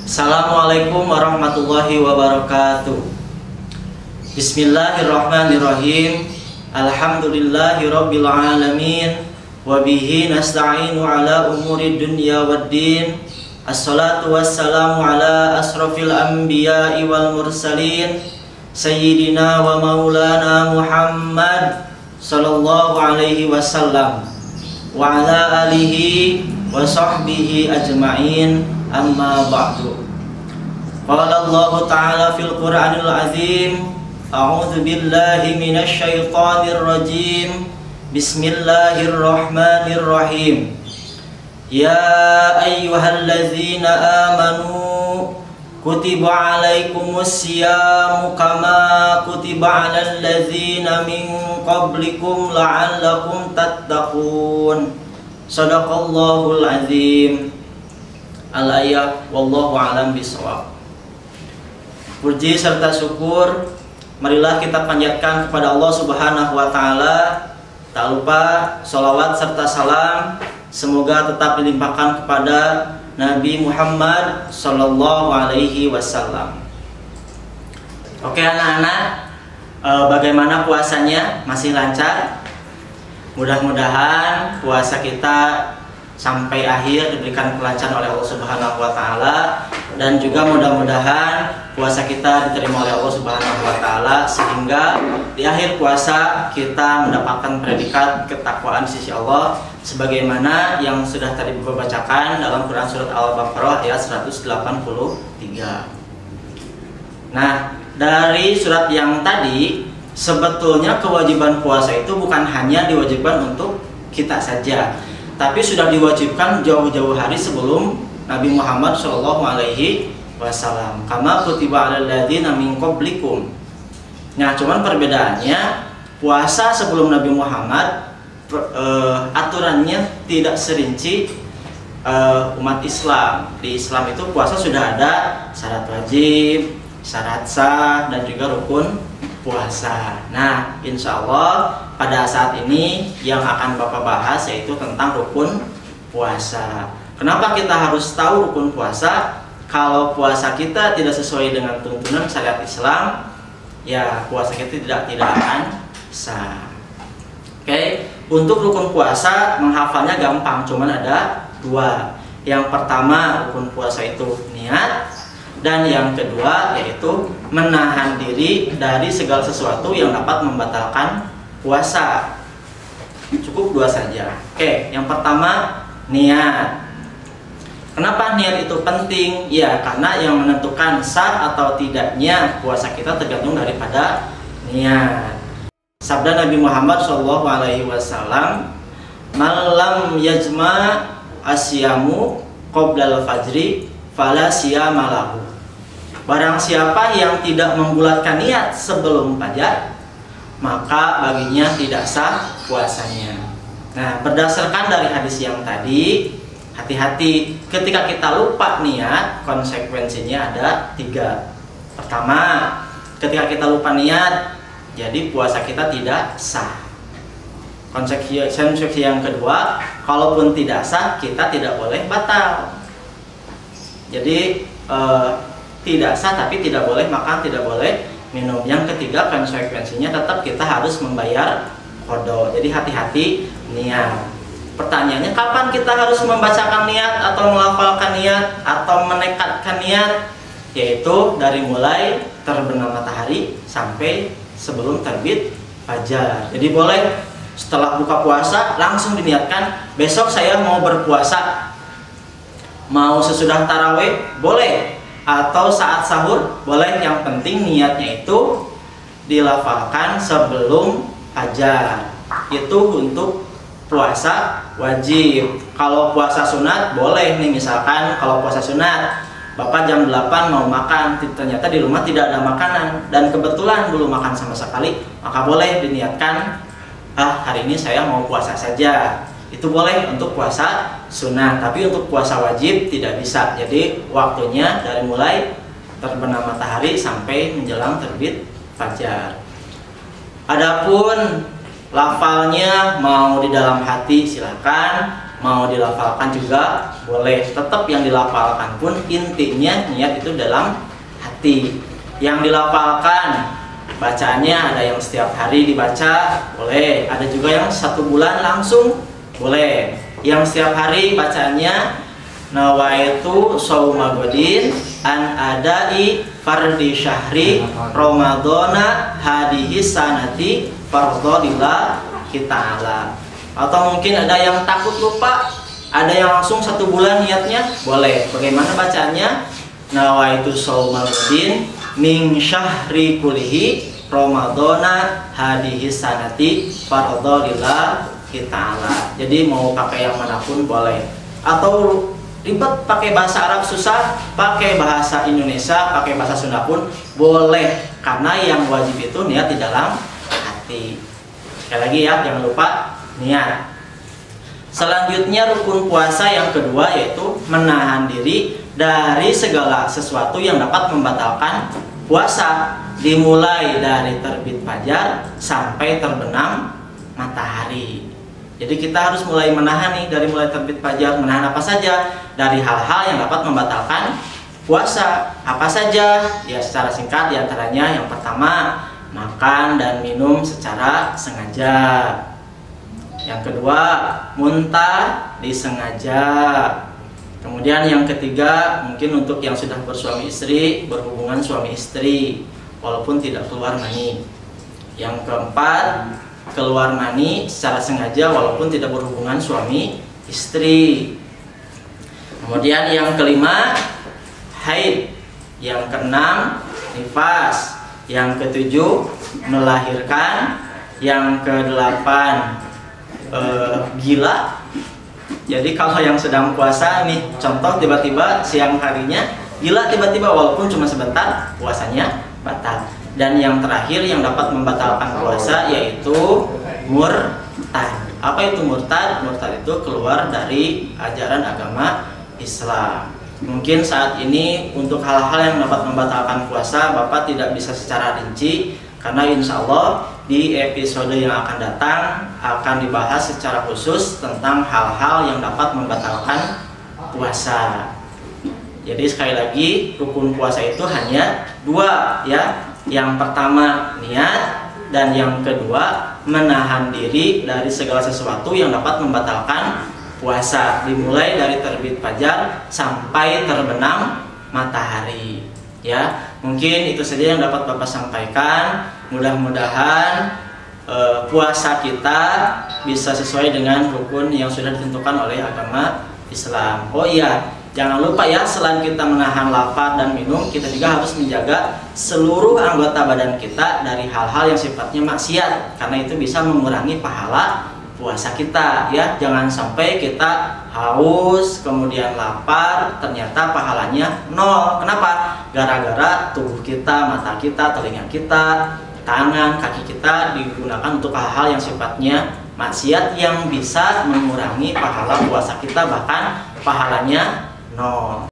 Assalamualaikum warahmatullahi wabarakatuh. Bismillahirrahmanirrahim. Alhamdulillahirabbil alamin. Wabihi nasta'inu ala umuri dunya waddin. Assalatu wassalamu ala asrafil anbiya'i wal mursalin, Sayyidina wa maulana Muhammad sallallahu alaihi wasallam wa ala alihi wa sahbihi ajma'in, amma ba'du. Qala Allah ta'ala fil Qur'anil azim, a'udzu billahi minasy syaithanir rajim. Bismillahirrahmanirrahim. Ya ayyuhallazina amanu kutiba alaikumus siyamu kama kutiba alal ladzina min qablikum la'allakum tattaqun. Shadaqallahul azim. Al-ayat, wallahu a'lam bishawab. Puji serta syukur marilah kita panjatkan kepada Allah Subhanahu wa taala. Tak lupa sholawat serta salam semoga tetap dilimpahkan kepada Nabi Muhammad sallallahu alaihi wasallam. Oke anak-anak, bagaimana puasanya? Masih lancar? Mudah-mudahan puasa kita sampai akhir diberikan kelancaran oleh Allah Subhanahu wa taala, dan juga mudah-mudahan puasa kita diterima oleh Allah Subhanahu wa taala sehingga di akhir puasa kita mendapatkan predikat ketakwaan di sisi Allah sebagaimana yang sudah tadi Bapak bacakan dalam Quran surat Al-Baqarah ayat 183. Nah, dari surat yang tadi sebetulnya kewajiban puasa itu bukan hanya diwajibkan untuk kita saja, tapi sudah diwajibkan jauh-jauh hari sebelum Nabi Muhammad Shallallahu Alaihi Wasallam. Kama kutiba alal ladzina min qablikum. Nah, cuman perbedaannya puasa sebelum Nabi Muhammad aturannya tidak serinci umat Islam. Di Islam itu puasa sudah ada syarat wajib, syarat sah, dan juga rukun puasa. Nah, insya Allah pada saat ini yang akan Bapak bahas yaitu tentang rukun puasa. Kenapa kita harus tahu rukun puasa? Kalau puasa kita tidak sesuai dengan tuntunan syariat Islam, ya puasa kita tidak akan sah. Oke, untuk rukun puasa menghafalnya gampang, cuman ada dua. Yang pertama rukun puasa itu niat, dan yang kedua yaitu menahan diri dari segala sesuatu yang dapat membatalkan puasa. Cukup dua saja. Oke, yang pertama niat. Kenapa niat itu penting? Ya, karena yang menentukan sah atau tidaknya puasa kita tergantung daripada niat. Sabda Nabi Muhammad SAW, "Malam yajma asyamu qoblal fajri fala siyama lahu." Barang siapa yang tidak membulatkan niat sebelum fajar, maka baginya tidak sah puasanya. Nah, berdasarkan dari hadis yang tadi, hati-hati ketika kita lupa niat, konsekuensinya ada 3. Pertama, ketika kita lupa niat, jadi puasa kita tidak sah. Konsekuensi yang kedua, kalaupun tidak sah, kita tidak boleh batal. Jadi tidak sah tapi tidak boleh makan, tidak boleh minum. Yang ketiga, konsekuensinya tetap kita harus membayar qada. Jadi hati-hati niat. Pertanyaannya, kapan kita harus membacakan niat atau melafalkan niat atau menekadkan niat? Yaitu dari mulai terbenam matahari sampai sebelum terbit fajar. Jadi boleh setelah buka puasa langsung diniatkan, besok saya mau berpuasa. Mau sesudah tarawih boleh, atau saat sahur boleh. Yang penting niatnya itu dilafalkan sebelum fajar. Itu untuk puasa wajib. Kalau puasa sunat boleh nih, misalkan kalau puasa sunat Bapak jam 8 mau makan, ternyata di rumah tidak ada makanan dan kebetulan belum makan sama sekali, maka boleh diniatkan, hari ini saya mau puasa saja. Itu boleh untuk puasa sunat, tapi untuk puasa wajib tidak bisa. Jadi waktunya dari mulai terbenam matahari sampai menjelang terbit fajar. Adapun lafalnya mau di dalam hati silakan, mau dilafalkan juga boleh. Tetap yang dilafalkan pun intinya niat itu dalam hati. Yang dilafalkan bacaannya ada yang setiap hari dibaca boleh, ada juga yang 1 bulan langsung boleh. Yang setiap hari bacaannya nawaitu shauma godin an adai fardi syahri ramadhana hadihi sanati fardhillah ta'ala. Atau mungkin ada yang takut lupa, ada yang langsung 1 bulan niatnya boleh. Bagaimana bacaannya? Nawaitu shauma godin min syahri kulihi ramadhana hadihi sanati fardhillah ta'ala. Jadi mau pakai yang manapun boleh. Atau ribet pakai bahasa Arab susah, pakai bahasa Indonesia, pakai bahasa Sunda pun boleh, karena yang wajib itu niat di dalam hati. Sekali lagi ya, jangan lupa niat. Selanjutnya rukun puasa yang kedua yaitu menahan diri dari segala sesuatu yang dapat membatalkan puasa, dimulai dari terbit fajar sampai terbenam matahari. Jadi kita harus mulai menahan nih, dari mulai terbit fajar. Menahan apa saja? Dari hal-hal yang dapat membatalkan puasa. Apa saja? Ya secara singkat diantaranya yang pertama, makan dan minum secara sengaja. Yang kedua, muntah disengaja. Kemudian yang ketiga, mungkin untuk yang sudah bersuami istri, berhubungan suami istri walaupun tidak keluar mani. Yang keempat, keluar mani secara sengaja walaupun tidak berhubungan suami istri. Kemudian yang kelima, haid. Yang keenam, nifas. Yang ketujuh, melahirkan. Yang kedelapan, gila. Jadi kalau yang sedang puasa nih, contoh tiba-tiba siang harinya gila tiba-tiba walaupun cuma sebentar, puasanya batal. Dan yang terakhir yang dapat membatalkan puasa yaitu murtad. Apa itu murtad? Murtad itu keluar dari ajaran agama Islam. Mungkin saat ini untuk hal-hal yang dapat membatalkan puasa Bapak tidak bisa secara rinci, karena insya Allah di episode yang akan datang akan dibahas secara khusus tentang hal-hal yang dapat membatalkan puasa. Jadi sekali lagi, rukun puasa itu hanya 2 ya. Yang pertama niat, dan yang kedua menahan diri dari segala sesuatu yang dapat membatalkan puasa, dimulai dari terbit fajar sampai terbenam matahari. Ya, mungkin itu saja yang dapat Bapak sampaikan. Mudah-mudahan puasa kita bisa sesuai dengan rukun yang sudah ditentukan oleh agama Islam. Oh iya, jangan lupa ya, selain kita menahan lapar dan minum, kita juga harus menjaga seluruh anggota badan kita dari hal-hal yang sifatnya maksiat, karena itu bisa mengurangi pahala puasa kita ya. Jangan sampai kita haus kemudian lapar ternyata pahalanya 0. Kenapa? Gara-gara tubuh kita, mata kita, telinga kita, tangan, kaki kita digunakan untuk hal-hal yang sifatnya maksiat yang bisa mengurangi pahala puasa kita, bahkan pahalanya 0.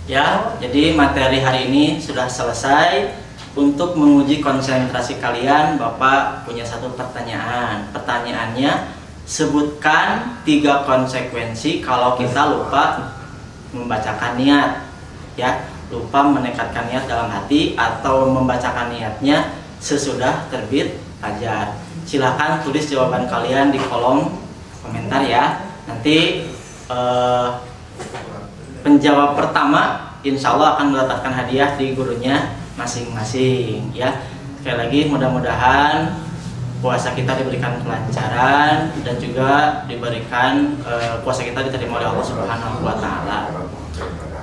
Ya, jadi materi hari ini sudah selesai. Untuk menguji konsentrasi kalian, Bapak punya satu pertanyaan. Pertanyaannya, sebutkan 3 konsekuensi kalau kita lupa membacakan niat. Ya, lupa menekatkan niat dalam hati atau membacakan niatnya sesudah terbit fajar. Silahkan tulis jawaban kalian di kolom komentar ya. Nanti penjawab pertama insya Allah akan mendapatkan hadiah di gurunya masing-masing ya. Sekali lagi mudah-mudahan puasa kita diberikan kelancaran dan juga diberikan puasa kita diterima oleh Allah Subhanahu wa taala.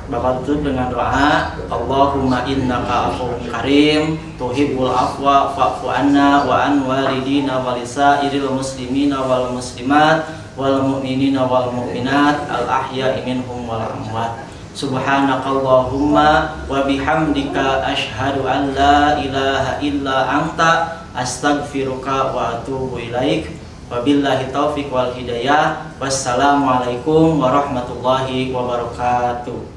Bapak tutup dengan doa, Allahumma innaka afuwwun karim tuhibbul afwa fa'fu anna wa an walidina wa lisairil muslimina wal muslimat wal mu'minina wal mu'minat al ahya'i minhum wal amwat. Subhanakallahumma wa bihamdika asyhadu an la ilaha illa anta astaghfiruka wa atubu ilaik. Wabillahi taufiq wal hidayah. Wassalamualaikum warahmatullahi wabarakatuh.